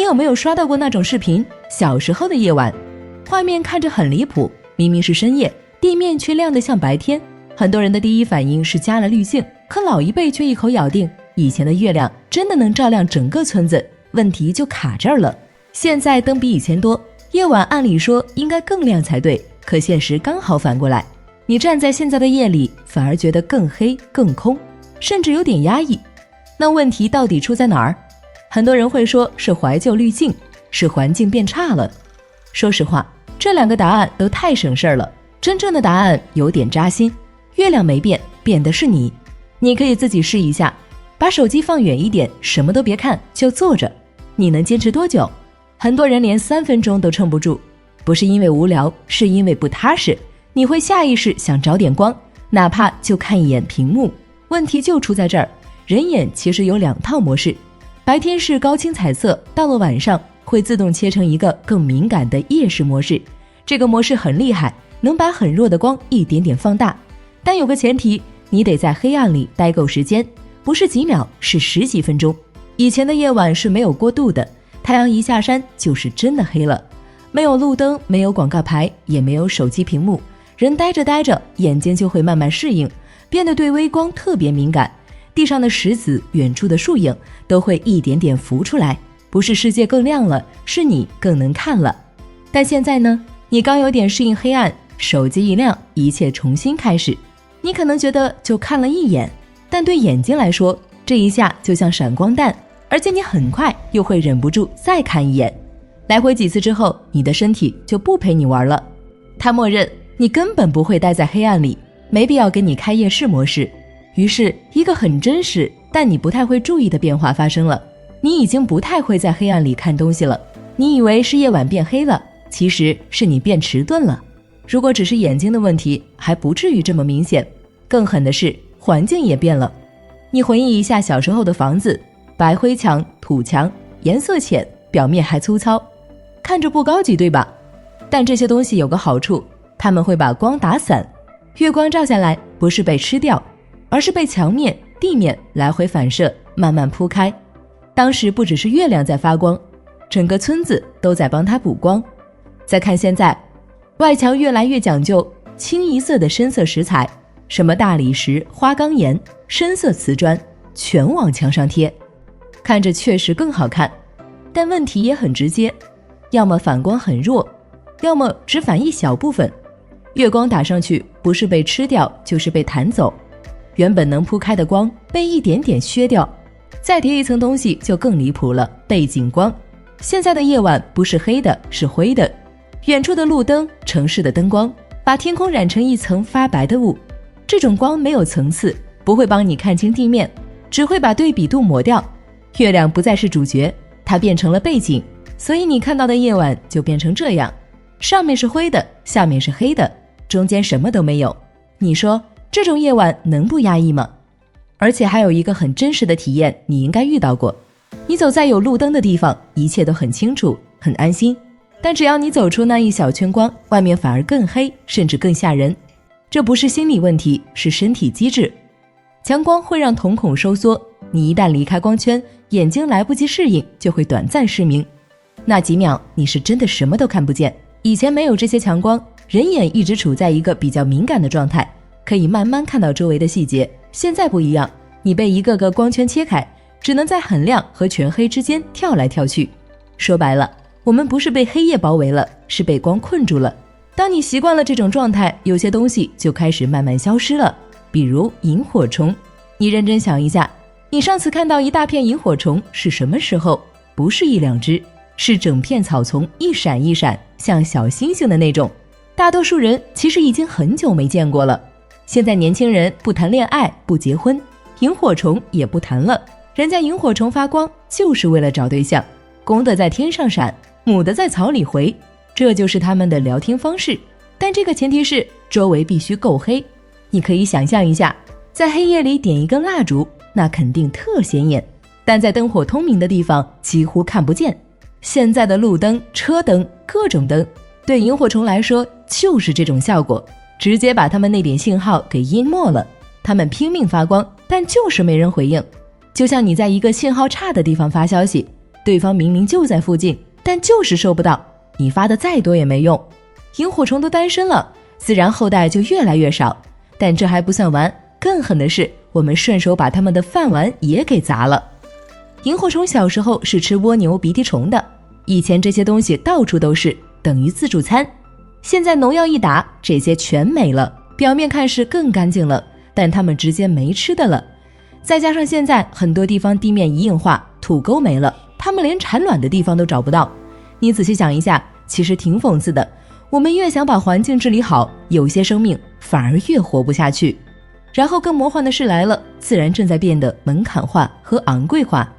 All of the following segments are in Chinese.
有没有刷到过那种视频？小时候的夜晚，画面看着很离谱，明明是深夜，地面却亮得像白天。很多人的第一反应是加了滤镜，可老一辈却一口咬定以前的月亮真的能照亮整个村子，问题就卡这儿了。现在灯比以前多，夜晚按理说应该更亮才对，可现实刚好反过来，你站在现在的夜里反而觉得更黑更空，甚至有点压抑。那问题到底出在哪儿？很多人会说是怀旧滤镜，是环境变差了。说实话，这两个答案都太省事儿了，真正的答案有点扎心。月亮没变，变的是你。你可以自己试一下，把手机放远一点，什么都别看，就坐着，你能坚持多久？很多人连3分钟都撑不住，不是因为无聊，是因为不踏实。你会下意识想找点光，哪怕就看一眼屏幕。问题就出在这儿，人眼其实有2套模式，白天是高清彩色，到了晚上会自动切成一个更敏感的夜视模式。这个模式很厉害，能把很弱的光一点点放大，但有个前提，你得在黑暗里待够时间，不是几秒，是10几分钟。以前的夜晚是没有过渡的，太阳一下山就是真的黑了，没有路灯，没有广告牌，也没有手机屏幕，人待着待着，眼睛就会慢慢适应，变得对微光特别敏感。地上的石子，远处的树影都会一点点浮出来，不是世界更亮了，是你更能看了。但现在呢，你刚有点适应黑暗，手机一亮，一切重新开始。你可能觉得就看了一眼，但对眼睛来说，这一下就像闪光弹，而且你很快又会忍不住再看一眼。来回几次之后，你的身体就不陪你玩了，它默认你根本不会待在黑暗里，没必要给你开夜视模式。于是一个很真实但你不太会注意的变化发生了，你已经不太会在黑暗里看东西了。你以为是夜晚变黑了，其实是你变迟钝了。如果只是眼睛的问题，还不至于这么明显，更狠的是环境也变了。你回忆一下小时候的房子，白灰墙、土墙，颜色浅，表面还粗糙，看着不高级对吧？但这些东西有个好处，它们会把光打散，月光照下来不是被吃掉，而是被墙面、地面来回反射，慢慢铺开。当时不只是月亮在发光，整个村子都在帮它补光。再看现在，外墙越来越讲究清一色的深色石材，什么大理石、花岗岩、深色瓷砖，全往墙上贴，看着确实更好看。但问题也很直接，要么反光很弱，要么只反一小部分。月光打上去，不是被吃掉，就是被弹走。原本能铺开的光被一点点削掉，再叠一层东西就更离谱了，背景光。现在的夜晚不是黑的，是灰的，远处的路灯，城市的灯光把天空染成一层发白的雾。这种光没有层次，不会帮你看清地面，只会把对比度抹掉。月亮不再是主角，它变成了背景，所以你看到的夜晚就变成这样，上面是灰的，下面是黑的，中间什么都没有。你说这种夜晚能不压抑吗？而且还有一个很真实的体验，你应该遇到过。你走在有路灯的地方，一切都很清楚，很安心。但只要你走出那一小圈光，外面反而更黑，甚至更吓人。这不是心理问题，是身体机制。强光会让瞳孔收缩，你一旦离开光圈，眼睛来不及适应，就会短暂失明。那几秒你是真的什么都看不见。以前没有这些强光，人眼一直处在一个比较敏感的状态，可以慢慢看到周围的细节。现在不一样，你被一个个光圈切开，只能在很亮和全黑之间跳来跳去。说白了，我们不是被黑夜包围了，是被光困住了。当你习惯了这种状态，有些东西就开始慢慢消失了，比如萤火虫。你认真想一下，你上次看到一大片萤火虫是什么时候？不是1、2只，是整片草丛一闪一闪，像小星星的那种。大多数人其实已经很久没见过了。现在年轻人不谈恋爱，不结婚，萤火虫也不谈了。人家萤火虫发光就是为了找对象，公的在天上闪，母的在草里回，这就是他们的聊天方式。但这个前提是周围必须够黑。你可以想象一下，在黑夜里点一根蜡烛，那肯定特显眼，但在灯火通明的地方几乎看不见。现在的路灯、车灯，各种灯，对萤火虫来说就是这种效果，直接把他们那点信号给淹没了。他们拼命发光，但就是没人回应。就像你在一个信号差的地方发消息，对方明明就在附近，但就是收不到，你发的再多也没用。萤火虫都单身了，自然后代就越来越少。但这还不算完，更狠的是，我们顺手把他们的饭碗也给砸了。萤火虫小时候是吃蜗牛、鼻涕虫的，以前这些东西到处都是，等于自助餐。现在农药一打，这些全没了，表面看是更干净了，但它们之间没吃的了。再加上现在很多地方地面一硬化，土沟没了，它们连产卵的地方都找不到。你仔细想一下，其实挺讽刺的，我们越想把环境治理好，有些生命反而越活不下去。然后更魔幻的事来了，自然正在变得门槛化和昂贵化。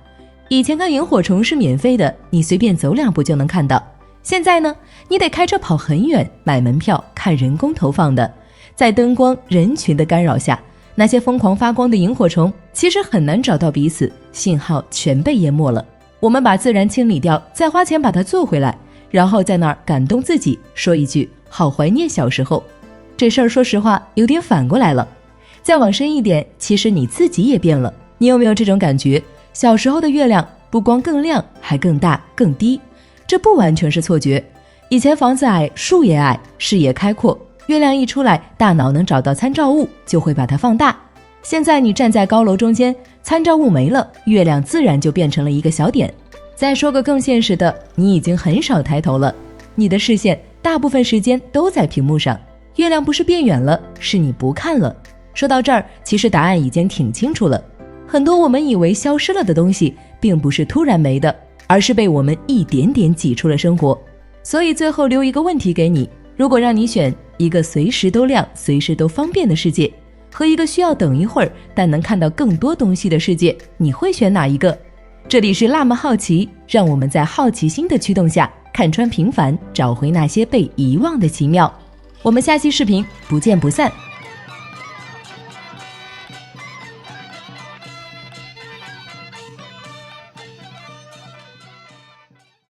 以前看萤火虫是免费的，你随便走2步就能看到。现在呢，你得开车跑很远，买门票看人工投放的。在灯光人群的干扰下，那些疯狂发光的萤火虫其实很难找到彼此，信号全被淹没了。我们把自然清理掉，再花钱把它做回来，然后在那儿感动自己，说一句好怀念小时候。这事儿说实话有点反过来了。再往深一点，其实你自己也变了。你有没有这种感觉？小时候的月亮不光更亮，还更大更低。这不完全是错觉。以前房子矮，树也矮，视野开阔，月亮一出来，大脑能找到参照物，就会把它放大。现在你站在高楼中间，参照物没了，月亮自然就变成了一个小点。再说个更现实的，你已经很少抬头了，你的视线大部分时间都在屏幕上。月亮不是变远了，是你不看了。说到这儿，其实答案已经挺清楚了。很多我们以为消失了的东西，并不是突然没的，而是被我们一点点挤出了生活。所以最后留一个问题给你，如果让你选一个随时都亮、随时都方便的世界，和一个需要等一会儿但能看到更多东西的世界，你会选哪一个？这里是辣妈好奇，让我们在好奇心的驱动下，看穿平凡，找回那些被遗忘的奇妙。我们下期视频不见不散。